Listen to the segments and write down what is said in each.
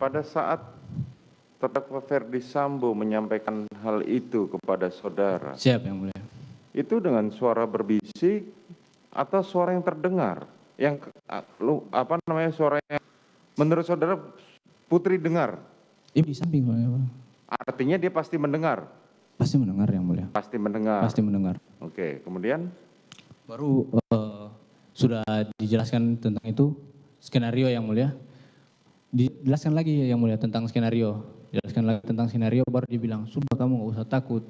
pada saat terdakwa Ferdi Sambo menyampaikan hal itu kepada saudara, Siap yang mulia. itu dengan suara berbisik atau suara yang terdengar? Yang suara yang menurut saudara Putri dengar? Ibu di samping Pak. Artinya dia pasti mendengar? Pasti mendengar yang mulia. Pasti mendengar. Pasti mendengar. Oke, kemudian? Baru sudah dijelaskan tentang itu skenario yang mulia. Dijelaskan lagi yang mulia tentang skenario. Jelaskan lagi tentang skenario baru dibilang, sudah kamu nggak usah takut.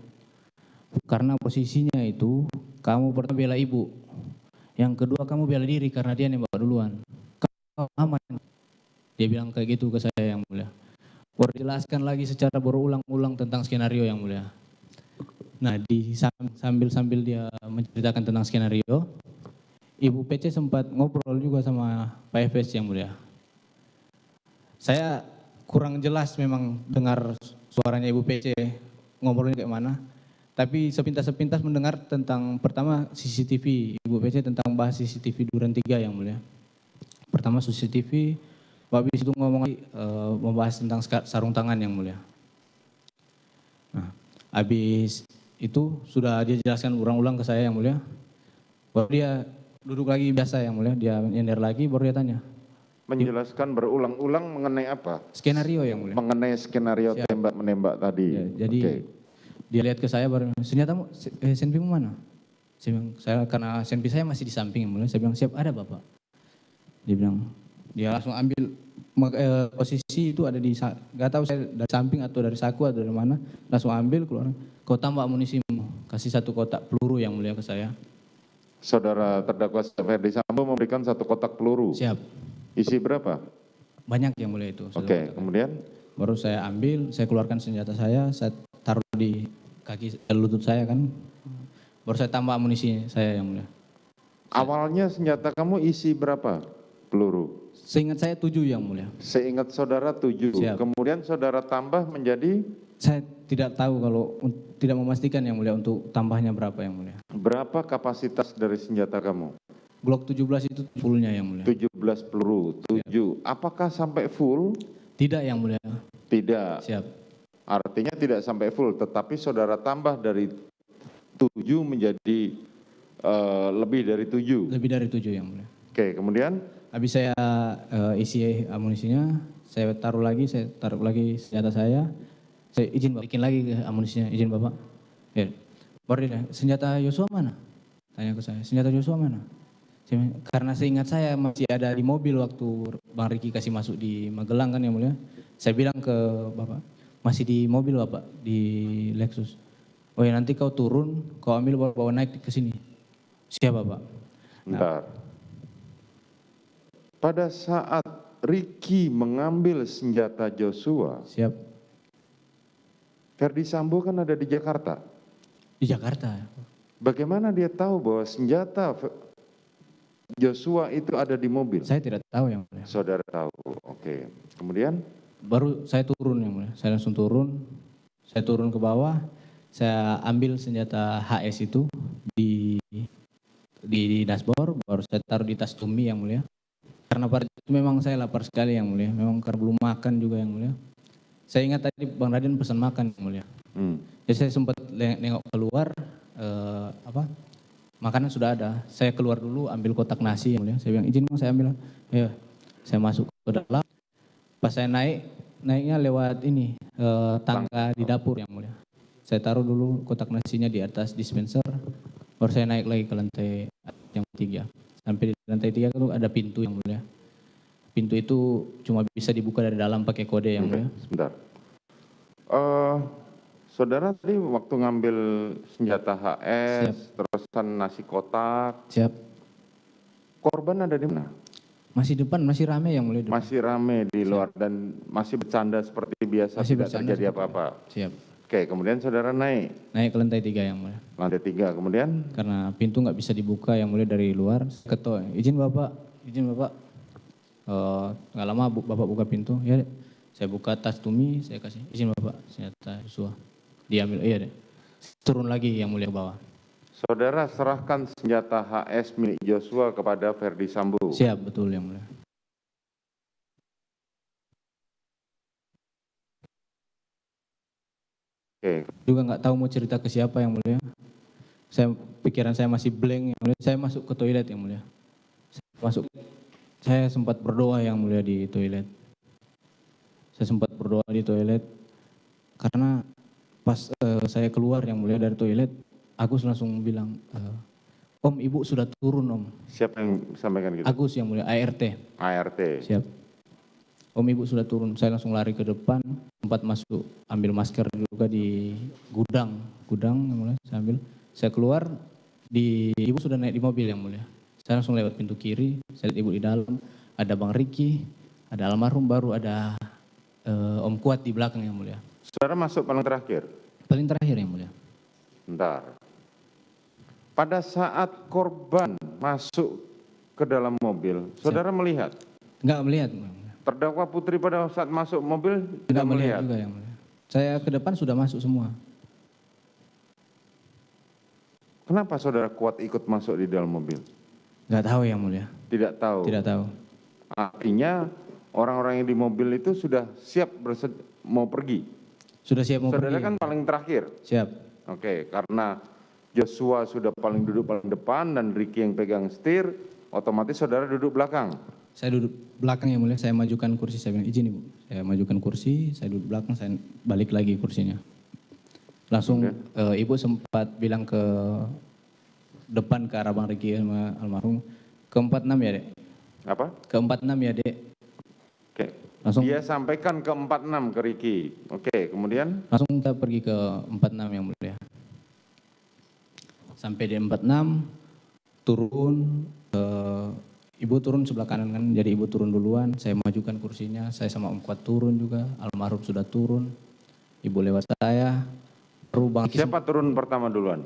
Karena posisinya itu kamu pertama bela ibu. Yang kedua kamu bela diri karena dia nembak duluan. Kamu aman. Dia bilang kayak gitu ke saya yang mulia. Baru jelaskan lagi secara berulang-ulang tentang skenario yang mulia. Nah, sambil dia menceritakan tentang skenario, Ibu PC sempat ngobrol juga sama Pak FS yang mulia. Saya kurang jelas memang dengar suaranya Ibu PC ngobrolnya kayak mana. Tapi sepintas-sepintas mendengar tentang pertama CCTV, Ibu PC tentang bahas CCTV Duren 3 yang mulia. Pertama CCTV, habis itu ngomong membahas tentang sarung tangan yang mulia. Nah, habis itu sudah dia jelaskan ulang-ulang ke saya yang mulia. Baru dia duduk lagi biasa yang mulia, dia nyender lagi baru dia tanya. Menjelaskan berulang-ulang mengenai apa? Skenario yang mulia. Mengenai skenario tembak-menembak tadi. Ya, jadi dia lihat ke saya baru, senjatamu, senpimu mana? Saya karena senpi saya masih di samping yang mulia, saya bilang siap ada Bapak. Dia bilang, dia langsung ambil posisi itu ada di, nggak tahu saya dari samping atau dari saku atau dari mana, langsung ambil keluar, kau tambah amunisimu, kasih 1 kotak peluru yang mulia ke saya. Saudara terdakwa Ferdi Sambo memberikan 1 kotak peluru. Siap. Isi berapa? Banyak yang mulia itu. Oke, kemudian? Baru saya ambil, saya keluarkan senjata saya taruh di kaki lutut saya kan. Baru saya tambah amunisi saya yang mulia. Awalnya senjata kamu isi berapa peluru? Seingat saya 7 yang mulia. Seingat saudara 7. Siap. Kemudian saudara tambah menjadi? Saya tidak tahu kalau tidak memastikan yang mulia untuk tambahnya berapa yang mulia. Berapa kapasitas dari senjata kamu? Glock 17 itu fullnya yang mulia. 17 peluru, 7. Siap. Apakah sampai full? Tidak yang mulia. Tidak. Siap. Artinya tidak sampai full, tetapi saudara tambah dari 7 menjadi lebih dari 7. Lebih dari 7 yang mulia. Oke, kemudian? Habis saya isi amunisinya, saya taruh lagi senjata saya izin bikin lagi amunisinya, izin Bapak. Ya. Baru dia, senjata Yosua mana? Tanya ke saya, senjata Yosua mana? Karena seingat saya masih ada di mobil waktu Bang Riki kasih masuk di Magelang kan yang mulia. Saya bilang ke Bapak, masih di mobil Bapak, di Lexus. Oh ya nanti kau turun, kau ambil bawa naik ke sini. Siap Bapak. Bentar. Pada saat Riki mengambil senjata Joshua. Siap. Ferdi Sambo kan ada di Jakarta. Di Jakarta. Bagaimana dia tahu bahwa senjata Joshua itu ada di mobil? Saya tidak tahu yang mulia. Saudara tahu, oke. Kemudian? Baru saya turun yang mulia, saya langsung turun. Saya turun ke bawah, saya ambil senjata HS itu di dashboard, baru saya taruh di tas Tumi yang mulia. Karena pada itu memang saya lapar sekali yang mulia, memang karena belum makan juga yang mulia. Saya ingat tadi Bang Raden pesan makan yang mulia. Jadi saya sempat nengok keluar, makanan sudah ada. Saya keluar dulu ambil kotak nasi yang mulia. Saya bilang izin Bang saya ambil. Ya, saya masuk ke dalam. Pas saya naiknya lewat ini tangga di dapur yang mulia. Saya taruh dulu kotak nasinya di atas dispenser. Baru saya naik lagi ke lantai yang 3. Sampai di lantai 3 itu ada pintu yang mulia. Pintu itu cuma bisa dibuka dari dalam pakai kode yang mulia. Sebentar. Saudara tadi waktu ngambil senjata HS, Siap. terusan nasi kotak. Siap. Korban ada di mana? Masih depan, masih rame yang mulia. Depan. Masih rame di luar. Siap. Dan masih bercanda seperti biasa, masih tidak terjadi apa-apa. Siap. Oke, kemudian saudara naik? Naik ke lantai 3 yang mulia. Lantai 3, kemudian? Karena pintu nggak bisa dibuka yang mulia dari luar. Ketua, izin Bapak. Nggak lama Bapak buka pintu, ya saya buka tas Tumi, saya kasih izin Bapak, senjata Joshua. Diambil, iya deh. Turun lagi yang mulia ke bawah. Saudara serahkan senjata HS milik Joshua kepada Ferdi Sambo. Siap, betul yang mulia. Oke. Juga nggak tahu mau cerita ke siapa yang mulia. Pikiran saya masih blank yang mulia. Saya masuk ke toilet yang mulia. Saya sempat berdoa yang mulia di toilet. Saya sempat berdoa di toilet karena pas saya keluar yang mulia dari toilet, Agus langsung bilang, Om, Ibu sudah turun, Om. Siapa yang sampaikan gitu? Agus yang mulia, ART. ART. Siap. Om, Ibu sudah turun. Saya langsung lari ke depan, sempat masuk, ambil masker juga di gudang yang mulia. Saya keluar, Ibu sudah naik di mobil yang mulia. Saya langsung lewat pintu kiri, saya lihat Ibu di dalam, ada Bang Riki, ada almarhum, baru ada Om Kuat di belakang yang mulia. Saudara masuk paling terakhir? Paling terakhir yang mulia. Bentar. Pada saat korban masuk ke dalam mobil, saudara melihat? Enggak melihat. Terdakwa Putri pada saat masuk mobil Tidak melihat juga yang mulia. Saya ke depan sudah masuk semua. Kenapa saudara Kuat ikut masuk di dalam mobil? Enggak tahu yang mulia. Tidak tahu. Tidak tahu. Artinya orang-orang yang di mobil itu sudah siap mau pergi. Sudah siap mau Saudara pergi. kan paling terakhir. Siap. Oke, karena Joshua sudah duduk paling depan dan Ricky yang pegang setir, otomatis saudara duduk belakang. Saya duduk belakang yang mulia, saya majukan kursi, saya bilang izin Ibu. Saya majukan kursi, saya duduk belakang, saya balik lagi kursinya. Langsung Ibu sempat bilang ke depan ke arah Bang Ricky sama almarhum, ke 46 ya Dek? Apa? Ke 46 ya Dek? Oke. Langsung Dia sampaikan ke 46 ke Ricky. Oke, kemudian? langsung kita pergi ke 46 yang mulia. Sampai di 46, turun, Ibu turun sebelah kanan kan, jadi Ibu turun duluan, saya majukan kursinya, saya sama Om Kuat turun juga, almarhum sudah turun, Ibu lewat saya, baru Bang Riki Siapa turun pertama duluan?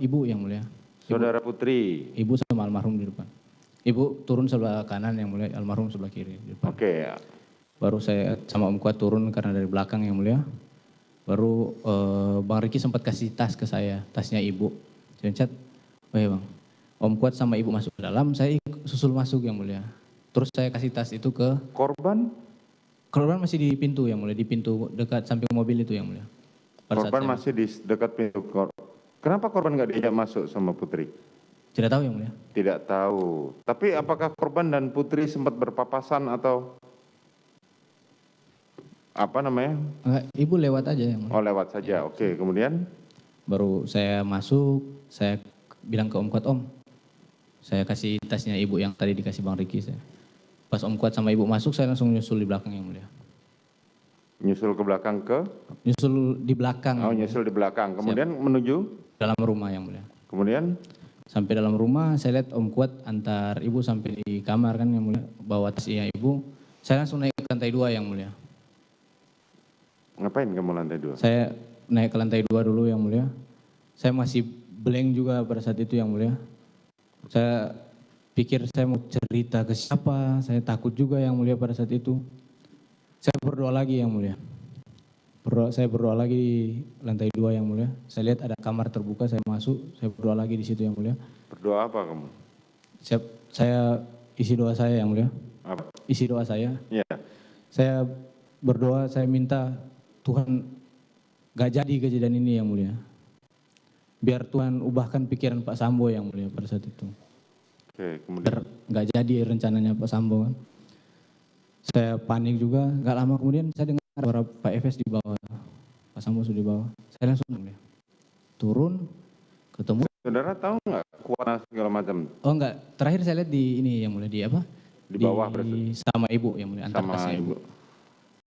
Ibu yang mulia. Saudara Putri. Ibu sama almarhum di depan. Ibu turun sebelah kanan yang mulia, almarhum sebelah kiri di depan. Oke. Baru saya sama Om Kuat turun karena dari belakang yang mulia. Baru Bang Riki sempat kasih tas ke saya, tasnya Ibu. Saya chat, oh ya Bang, Om Kuat sama Ibu masuk ke dalam, saya susul masuk yang mulia. Terus saya kasih tas itu ke Korban? korban masih di pintu yang mulia, di pintu dekat samping mobil itu yang mulia. Korban masih di dekat pintu. Kenapa korban nggak diajak masuk sama Putri? Tidak tahu yang mulia. Tidak tahu. Tapi apakah korban dan Putri sempat berpapasan atau apa namanya? Enggak, Ibu lewat aja yang mulia. Oh, lewat saja. Oke, kemudian? Baru saya masuk, saya bilang ke Om Kuat, Om, saya kasih tasnya Ibu yang tadi dikasih Bang Riki. Pas Om Kuat sama Ibu masuk, saya langsung nyusul di belakang yang mulia. Nyusul ke belakang ke? Nyusul di belakang. Oh, nyusul di belakang. Kemudian menuju? Dalam rumah yang mulia. Kemudian? Sampai dalam rumah, saya lihat Om Kuat antar Ibu sampai di kamar kan yang mulia. Bawa tasnya Ibu, saya langsung naik ke lantai 2 yang mulia. Ngapain kamu lantai 2? Saya naik ke lantai 2 dulu yang mulia. Saya masih blank juga pada saat itu yang mulia. Saya pikir saya mau cerita ke siapa, saya takut juga yang mulia pada saat itu. Saya berdoa lagi yang mulia. Saya berdoa lagi di lantai 2 yang mulia. Saya lihat ada kamar terbuka, saya masuk, saya berdoa lagi di situ yang mulia. Berdoa apa kamu? Saya isi doa saya yang mulia. Apa? Isi doa saya. Iya. Saya berdoa, saya minta Tuhan gak jadi kejadian ini yang mulia. Biar Tuhan ubahkan pikiran Pak Sambo yang mulia pada saat itu. Oke, kemudian? Gak jadi rencananya Pak Sambo kan. Saya panik juga, gak lama kemudian saya dengar suara Pak Efes di bawah. Pak Sambo sudah di bawah. Saya langsung mulia. Turun, ketemu. Saudara tahu nggak Kuat segala macam? Oh enggak, terakhir saya lihat di ini yang mulia, di apa? Di bawah berarti? Sama Ibu yang mulia, antar Sama tasnya Ibu.